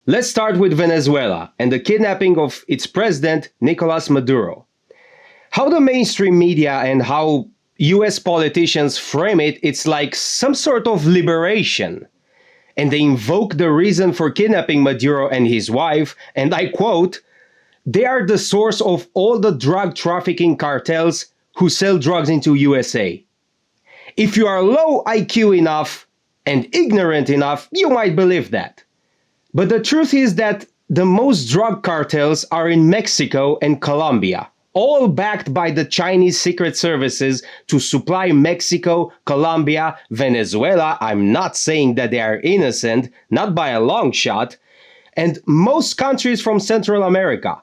Let's start with Venezuela and the kidnapping of its president, Nicolás Maduro. How the mainstream media and how US politicians frame it, it's like some sort of liberation. And they invoke the reason for kidnapping Maduro and his wife, and I quote, "They are the source of all the drug trafficking cartels who sell drugs into USA." If you are low IQ enough and ignorant enough, you might believe that. But the truth is that the most drug cartels are in Mexico and Colombia, all backed by the Chinese secret services to supply Mexico, Colombia, Venezuela. I'm not saying that they are innocent, not by a long shot, and most countries from Central America.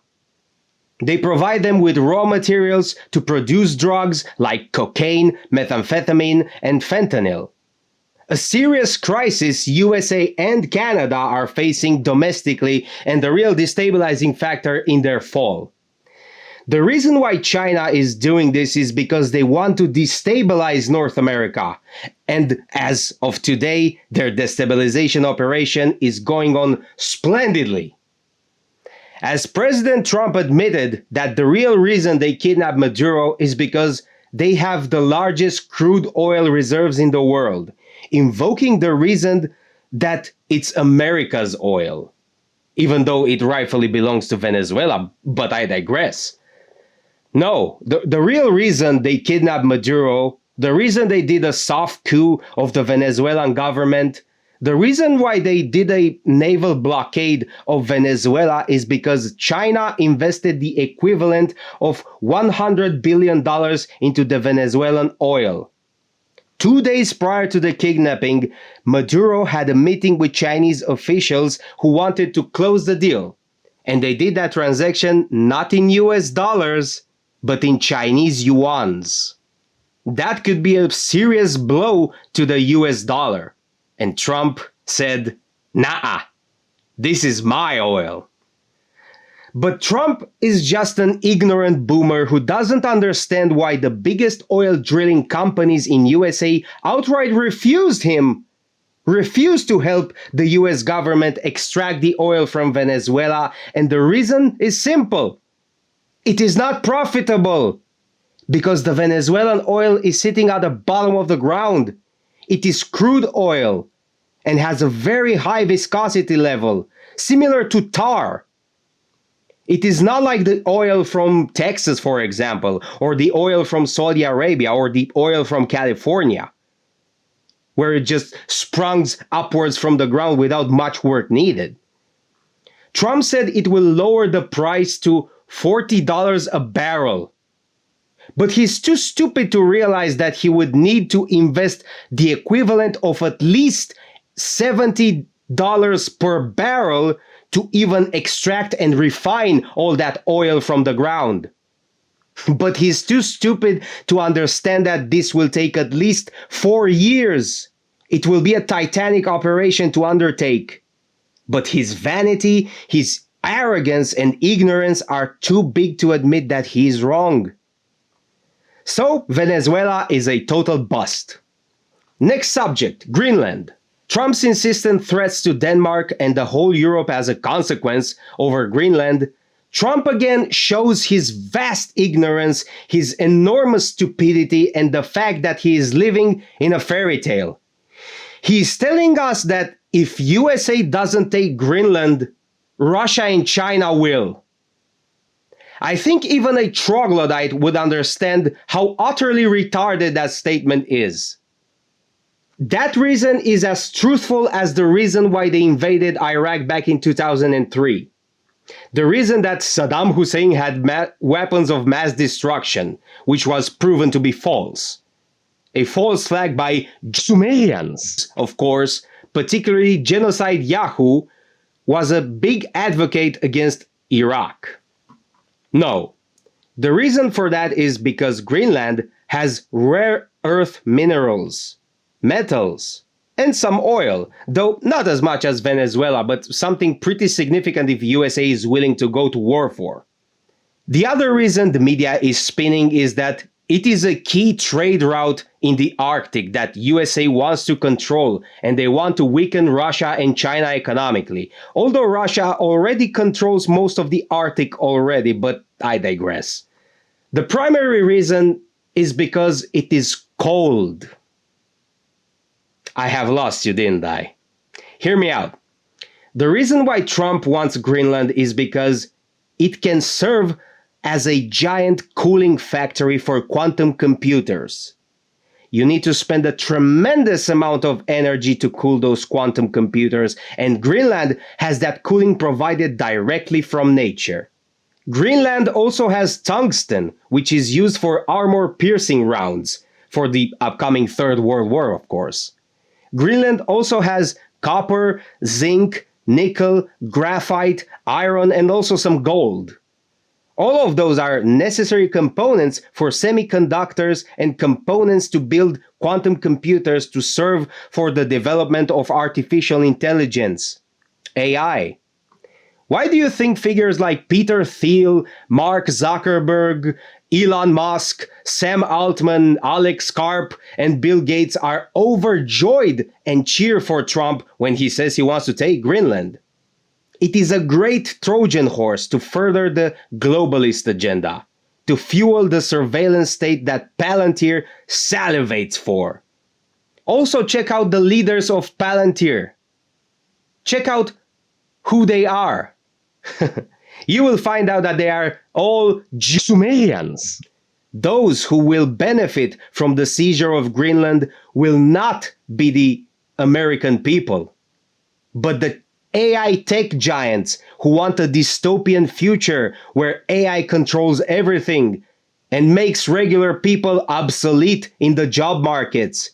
They provide them with raw materials to produce drugs like cocaine, methamphetamine, and fentanyl. A serious crisis USA and Canada are facing domestically and the real destabilizing factor in their fall. The reason why China is doing this is because they want to destabilize North America. And as of today, their destabilization operation is going on splendidly. As President Trump admitted that the real reason they kidnapped Maduro is because they have the largest crude oil reserves in the world, invoking the reason that it's America's oil, even though it rightfully belongs to Venezuela, but I digress. No, the real reason they kidnapped Maduro, the reason they did a soft coup of the Venezuelan government, the reason why they did a naval blockade of Venezuela is because China invested the equivalent of $100 billion into the Venezuelan oil. 2 days prior to the kidnapping, Maduro had a meeting with Chinese officials who wanted to close the deal. And they did that transaction not in US dollars, but in Chinese yuans. That could be a serious blow to the US dollar. And Trump said, "Nah, this is my oil." But Trump is just an ignorant boomer who doesn't understand why the biggest oil drilling companies in USA outright refused to help the US government extract the oil from Venezuela. And the reason is simple. It is not profitable because the Venezuelan oil is sitting at the bottom of the ground. It is crude oil and has a very high viscosity level, similar to tar. It is not like the oil from Texas, for example, or the oil from Saudi Arabia, or the oil from California, where it just sprungs upwards from the ground without much work needed. Trump said it will lower the price to $40 a barrel. But he's too stupid to realize that he would need to invest the equivalent of at least $70 per barrel to even extract and refine all that oil from the ground. But he's too stupid to understand that this will take at least 4 years. It will be a titanic operation to undertake. But his vanity, his arrogance, and ignorance are too big to admit that he is wrong. So, Venezuela is a total bust. Next subject, Greenland. Trump's insistent threats to Denmark and the whole Europe as a consequence over Greenland. Trump again shows his vast ignorance, his enormous stupidity, and the fact that he is living in a fairy tale. He's telling us that if USA doesn't take Greenland, Russia and China will. I think even a troglodyte would understand how utterly retarded that statement is. That reason is as truthful as the reason why they invaded Iraq back in 2003. The reason that Saddam Hussein had weapons of mass destruction, which was proven to be false. A false flag by Sumerians, of course, particularly Genocide Yahoo, was a big advocate against Iraq. No, the reason for that is because Greenland has rare earth minerals, metals, and some oil, though not as much as Venezuela, but something pretty significant if USA is willing to go to war for. The other reason the media is spinning is that It is a key trade route in the Arctic that USA wants to control, and they want to weaken Russia and China economically. Although Russia already controls most of the Arctic already, but I digress. The primary reason is because it is cold. I have lost you, didn't I? Hear me out. The reason why Trump wants Greenland is because it can serve as a giant cooling factory for quantum computers. You need to spend a tremendous amount of energy to cool those quantum computers, and Greenland has that cooling provided directly from nature. Greenland also has tungsten, which is used for armor-piercing rounds, for the upcoming Third World War, of course. Greenland also has copper, zinc, nickel, graphite, iron, and also some gold. All of those are necessary components for semiconductors and components to build quantum computers to serve for the development of artificial intelligence, AI. Why do you think figures like Peter Thiel, Mark Zuckerberg, Elon Musk, Sam Altman, Alex Karp, and Bill Gates are overjoyed and cheer for Trump when he says he wants to take Greenland? It is a great Trojan horse to further the globalist agenda, to fuel the surveillance state that Palantir salivates for. Also, check out the leaders of Palantir. Check out who they are. You will find out that they are all Sumerians. Those who will benefit from the seizure of Greenland will not be the American people, but the AI tech giants who want a dystopian future where AI controls everything and makes regular people obsolete in the job markets.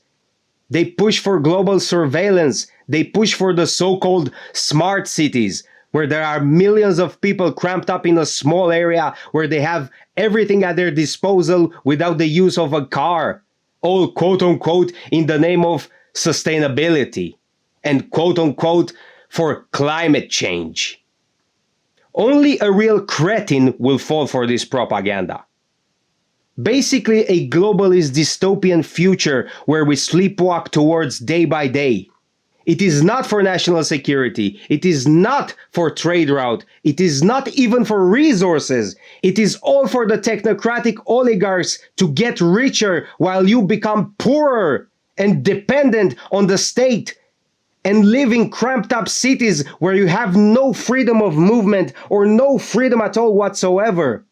They push for global surveillance. They push for the so-called smart cities, where there are millions of people cramped up in a small area where they have everything at their disposal without the use of a car, all quote-unquote in the name of sustainability and quote-unquote for climate change. Only a real cretin will fall for this propaganda. Basically a globalist dystopian future where we sleepwalk towards day by day. It is not for national security. It is not for trade route. It is not even for resources. It is all for the technocratic oligarchs to get richer while you become poorer and dependent on the state and live in cramped up cities where you have no freedom of movement or no freedom at all whatsoever.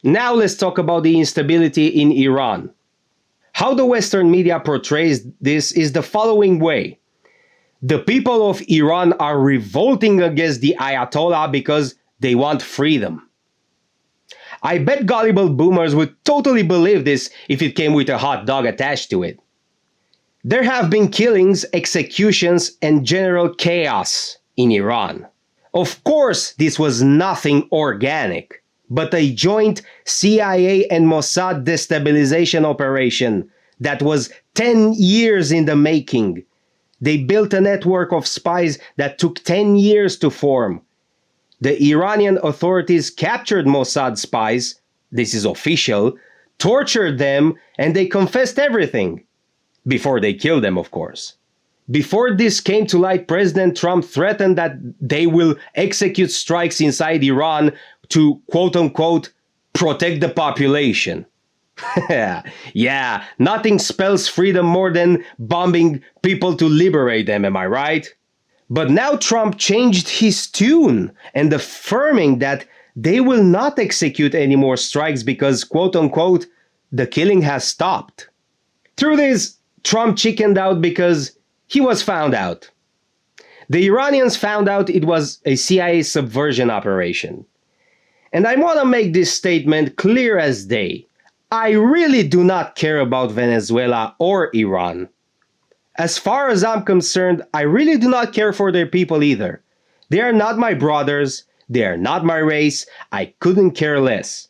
Now let's talk about the instability in Iran. How the Western media portrays this is the following way. The people of Iran are revolting against the Ayatollah because they want freedom. I bet gullible boomers would totally believe this if it came with a hot dog attached to it. There have been killings, executions, and general chaos in Iran. Of course, this was nothing organic, but a joint CIA and Mossad destabilization operation that was 10 years in the making. They built a network of spies that took 10 years to form. The Iranian authorities captured Mossad spies, this is official, tortured them, and they confessed everything. Before they killed them, of course. Before this came to light, President Trump threatened that they will execute strikes inside Iran to, quote-unquote, protect the population. Yeah, nothing spells freedom more than bombing people to liberate them, am I right? But now Trump changed his tune and affirming that they will not execute any more strikes because, quote-unquote, the killing has stopped. Through this, Trump chickened out because he was found out. The Iranians found out it was a CIA subversion operation. And I want to make this statement clear as day. I really do not care about Venezuela or Iran. As far as I'm concerned, I really do not care for their people either. They are not my brothers, they are not my race, I couldn't care less.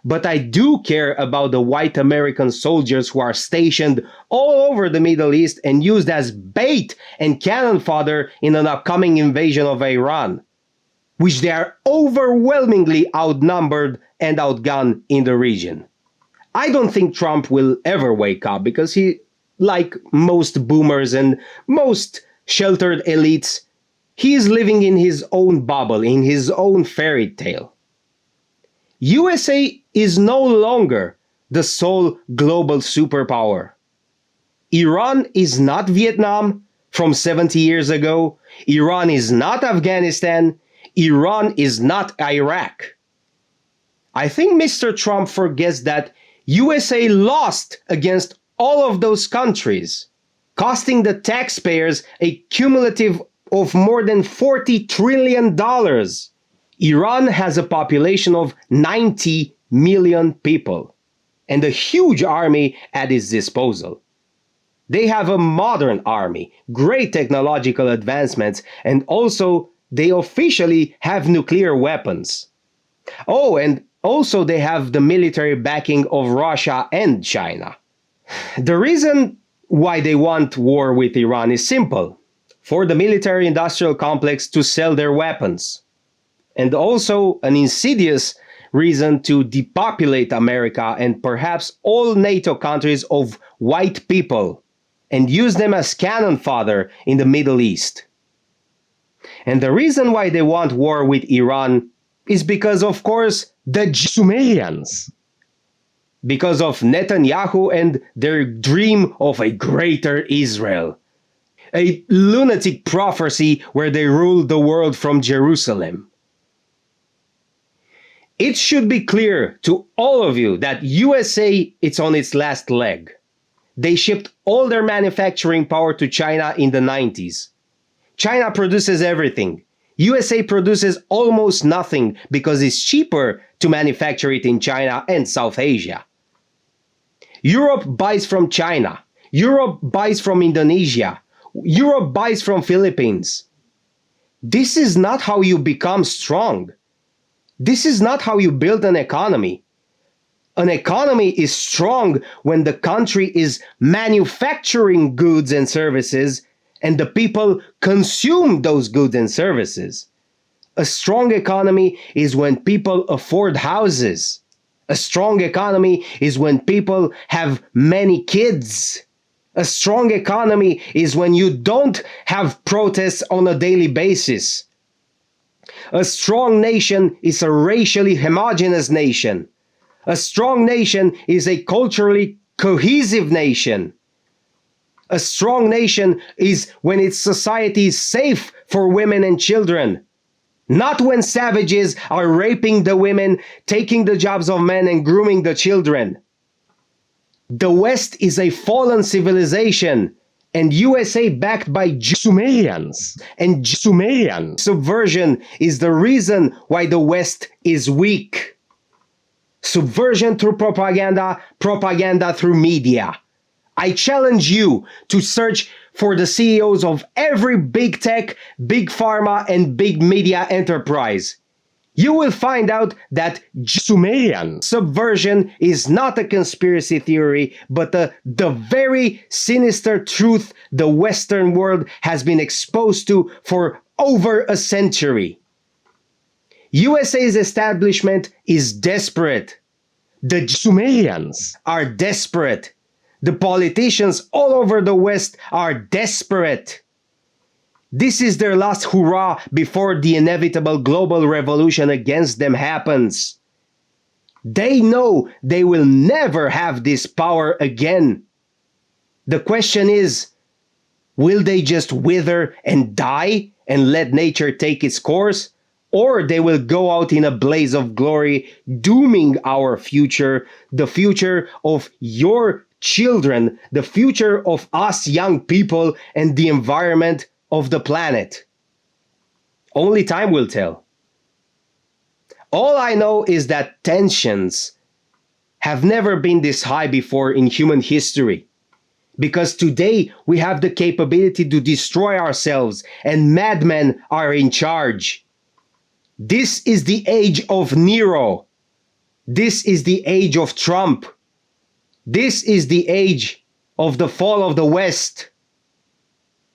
But I do care about the white American soldiers who are stationed all over the Middle East and used as bait and cannon fodder in an upcoming invasion of Iran. which they are overwhelmingly outnumbered and outgunned in the region. I don't think Trump will ever wake up because he, like most boomers and most sheltered elites, he is living in his own bubble, in his own fairy tale. USA is no longer the sole global superpower. Iran is not Vietnam from 70 years ago. Iran is not Afghanistan. Iran is not Iraq. I think Mr. Trump forgets that USA lost against all of those countries, costing the taxpayers a cumulative of more than $40 trillion. Iran has a population of 90 million people and a huge army at its disposal. They have a modern army, great technological advancements, and also they officially have nuclear weapons. Oh, and also they have the military backing of Russia and China. The reason why they want war with Iran is simple: for the military-industrial complex to sell their weapons. And also an insidious reason to depopulate America and perhaps all NATO countries of white people and use them as cannon fodder in the Middle East. And the reason why they want war with Iran is because, of course, the Sumerians. Because of Netanyahu and their dream of a greater Israel. A lunatic prophecy where they rule the world from Jerusalem. It should be clear to all of you that USA is on its last leg. They shipped all their manufacturing power to China in the 90s. China produces everything. USA produces almost nothing because it's cheaper to manufacture it in China and South Asia. Europe buys from China. Europe buys from Indonesia. Europe buys from Philippines. This is not how you become strong. This is not how you build an economy. An economy is strong when the country is manufacturing goods and services and the people consume those goods and services. A strong economy is when people afford houses. A strong economy is when people have many kids. A strong economy is when you don't have protests on a daily basis. A strong nation is a racially homogeneous nation. A strong nation is a culturally cohesive nation. A strong nation is when its society is safe for women and children. Not when savages are raping the women, taking the jobs of men, and grooming the children. The West is a fallen civilization, and USA backed by Sumerians. And Sumerian subversion is the reason why the West is weak. Subversion through propaganda, propaganda through media. I challenge you to search for the CEOs of every big tech, big pharma, and big media enterprise. You will find out that Sumerian subversion is not a conspiracy theory, but the very sinister truth the Western world has been exposed to for over a century. USA's establishment is desperate. The Sumerians are desperate. The politicians all over the West are desperate. This is their last hurrah before the inevitable global revolution against them happens. They know they will never have this power again. The question is, will they just wither and die and let nature take its course? Or they will go out in a blaze of glory, dooming our future, the future of your children, the future of us young people, and the environment of the planet. Only time will tell. All I know is that tensions have never been this high before in human history. Because today we have the capability to destroy ourselves and madmen are in charge. This is the age of Nero. This is the age of Trump. This is the age of the fall of the West.